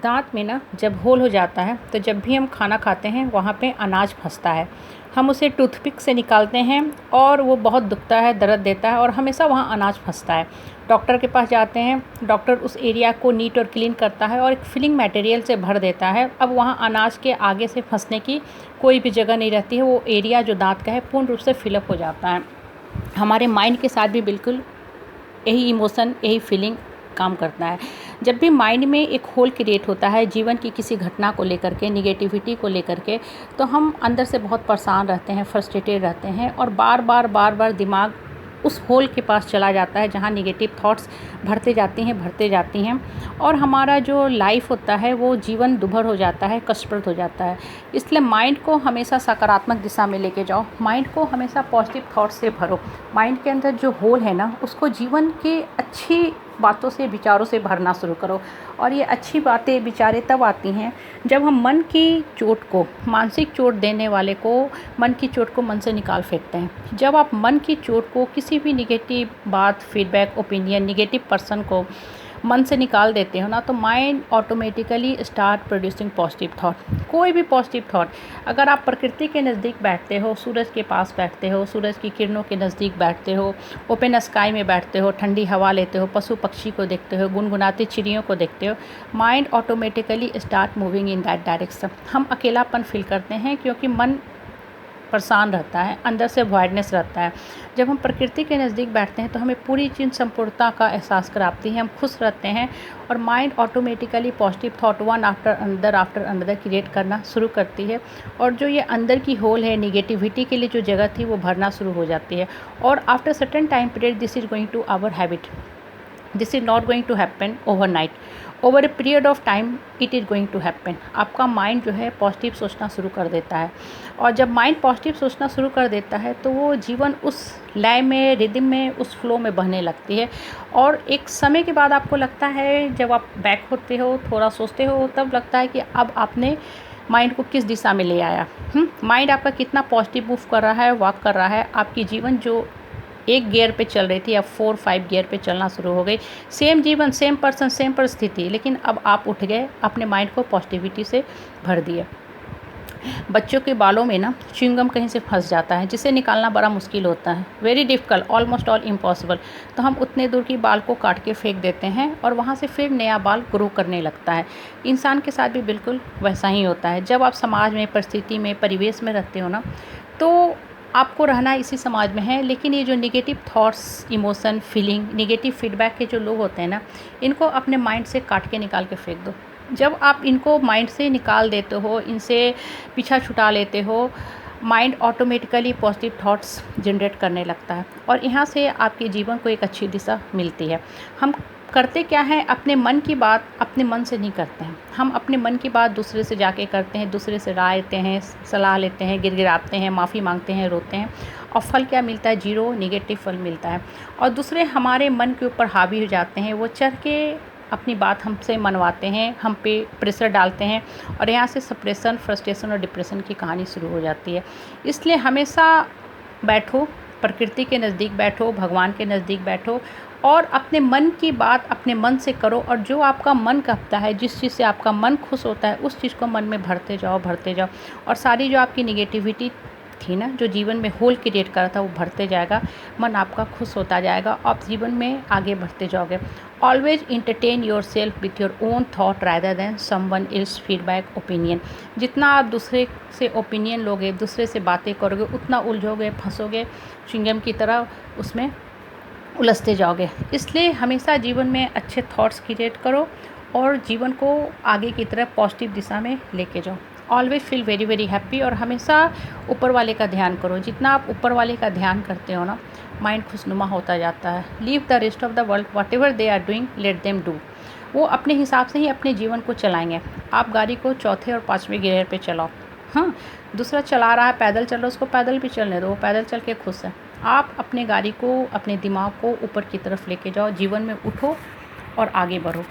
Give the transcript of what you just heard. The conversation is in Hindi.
दाँत में ना जब होल हो जाता है तो जब भी हम खाना खाते हैं वहाँ पे अनाज फँसता है। हम उसे टूथपिक से निकालते हैं और वो बहुत दुखता है, दर्द देता है और हमेशा वहाँ अनाज फँसता है। डॉक्टर के पास जाते हैं, डॉक्टर उस एरिया को नीट और क्लीन करता है और एक फिलिंग मटेरियल से भर देता है। अब वहाँ अनाज के आगे से फँसने की कोई भी जगह नहीं रहती है, वो एरिया जो दाँत का है पूर्ण रूप से फिलअप हो जाता है। हमारे माइंड के साथ भी बिल्कुल यही इमोशन, यही फीलिंग काम करता है। जब भी माइंड में एक होल क्रिएट होता है जीवन की किसी घटना को लेकर के, निगेटिविटी को लेकर के, तो हम अंदर से बहुत परेशान रहते हैं, फ्रस्ट्रेटेड रहते हैं और बार बार दिमाग उस होल के पास चला जाता है जहाँ निगेटिव थॉट्स भरते जाती हैं और हमारा जो लाइफ होता है वो जीवन दुभर हो जाता है, कष्टप्रद हो जाता है। इसलिए माइंड को हमेशा सकारात्मक दिशा में लेके जाओ, माइंड को हमेशा पॉजिटिव थॉट्स से भरो। माइंड के अंदर जो होल है ना उसको जीवन की अच्छी बातों से, विचारों से भरना शुरू करो। और ये अच्छी बातें, विचारें तब आती हैं जब हम मन की चोट को, मानसिक चोट देने वाले को, मन की चोट को मन से निकाल फेंकते हैं। जब आप मन की चोट को, किसी भी निगेटिव बात, फीडबैक, ओपिनियन, निगेटिव पर्सन को मन से निकाल देते हो ना, तो mind automatically start producing positive thought. कोई भी पॉजिटिव थॉट, अगर आप प्रकृति के नज़दीक बैठते हो, सूरज के पास बैठते हो, सूरज की किरणों के नज़दीक बैठते हो, ओपन स्काई में बैठते हो, ठंडी हवा लेते हो, पशु पक्षी को देखते हो, गुनगुनाती चिड़ियों को देखते हो, mind automatically start moving in that direction. हम अकेलापन फील करते हैं क्योंकि मन परेशान रहता है, अंदर से वॉइडनेस रहता है। जब हम प्रकृति के नज़दीक बैठते हैं तो हमें पूरी चीज़ संपूर्णता का एहसास कराती है, हम खुश रहते हैं और mind automatically positive thought one after another create करना शुरू करती है। और जो ये अंदर की होल है, निगेटिविटी के लिए जो जगह थी वो भरना शुरू हो जाती है। और after certain time period this is going to our habit, this is not going to happen overnight, over a period of time it is going to happen. आपका माइंड जो है पॉजिटिव सोचना शुरू कर देता है और जब माइंड पॉजिटिव सोचना शुरू कर देता है तो वो जीवन उस लय में, रिदम में, उस फ्लो में बहने लगती है। और एक समय के बाद आपको लगता है, जब आप बैक होते हो, थोड़ा सोचते हो, तब लगता है कि अब आपने माइंड को किस दिशा में ले आया। माइंड आपका कितना पॉजिटिव मूव कर रहा है, वॉक कर रहा है। आपकी जीवन जो एक गियर पे चल रही थी अब 4-5 गियर पे चलना शुरू हो गई। सेम जीवन, सेम पर्सन, सेम परिस्थिति, लेकिन अब आप उठ गए, अपने माइंड को पॉजिटिविटी से भर दिया। बच्चों के बालों में ना च्युइंगम कहीं से फंस जाता है जिसे निकालना बड़ा मुश्किल होता है, very difficult, almost all impossible. तो हम उतने दूर की बाल को काट के फेंक देते हैं और वहाँ से फिर नया बाल ग्रो करने लगता है। इंसान के साथ भी बिल्कुल वैसा ही होता है। जब आप समाज में, परिस्थिति में, परिवेश में रहते हो ना, तो आपको रहना इसी समाज में है, लेकिन ये जो negative thoughts, emotion, feeling, negative feedback के जो लोग होते हैं ना, इनको अपने माइंड से काट के निकाल के फेंक दो। जब आप इनको माइंड से निकाल देते हो, इनसे पीछा छुटा लेते हो, mind automatically positive thoughts generate करने लगता है और यहाँ से आपके जीवन को एक अच्छी दिशा मिलती है। हम करते क्या हैं, अपने मन की बात अपने मन से नहीं करते हैं। हम अपने मन की बात दूसरे से जाके करते हैं, दूसरे से राय लेते हैं, सलाह लेते हैं, गिड़गिड़ाते हैं, माफ़ी मांगते हैं, रोते हैं और फल क्या मिलता है? ज़ीरो, नेगेटिव फल मिलता है। और दूसरे हमारे मन के ऊपर हावी हो जाते हैं, वो चढ़ के अपनी बात हमसे मनवाते हैं, हम पे प्रेशर डालते हैं और यहाँ से सप्रेशन, फ्रस्ट्रेशन और डिप्रेशन की कहानी शुरू हो जाती है। इसलिए हमेशा बैठो, प्रकृति के नज़दीक बैठो, भगवान के नज़दीक बैठो और अपने मन की बात अपने मन से करो और जो आपका मन कहता है, जिस चीज़ से आपका मन खुश होता है, उस चीज़ को मन में भरते जाओ और सारी जो आपकी निगेटिविटी थी ना, जो जीवन में होल क्रिएट करा था, वो भरते जाएगा, मन आपका खुश होता जाएगा, आप जीवन में आगे बढ़ते जाओगे। Always entertain your self with your own thought rather than someone else feedback, opinion. जितना आप दूसरे से ओपिनियन लोगे, दूसरे से बातें करोगे, उतना उलझोगे, फंसोगे, च्युइंगम की तरह उसमें उलझते जाओगे। इसलिए हमेशा जीवन में अच्छे थॉट्स क्रिएट करो और जीवन को आगे की तरफ पॉजिटिव दिशा में लेके जाओ। Always feel very very happy और हमेशा ऊपर वाले का ध्यान करो। जितना आप ऊपर वाले का ध्यान करते हो ना, माइंड खुशनुमा होता जाता है। Leave the rest of the world whatever they are doing, let them do. वो अपने हिसाब से ही अपने जीवन को चलाएंगे। आप गाड़ी को चौथे और 5वें गियर पे चलाओ। हाँ, दूसरा चला रहा है, पैदल चल रहा है, उसको पैदल भी चलने दो, वो पैदल चल के खुश है। आप अपने गाड़ी को, अपने दिमाग को ऊपर की तरफ लेके जाओ, जीवन में उठो और आगे बढ़ो।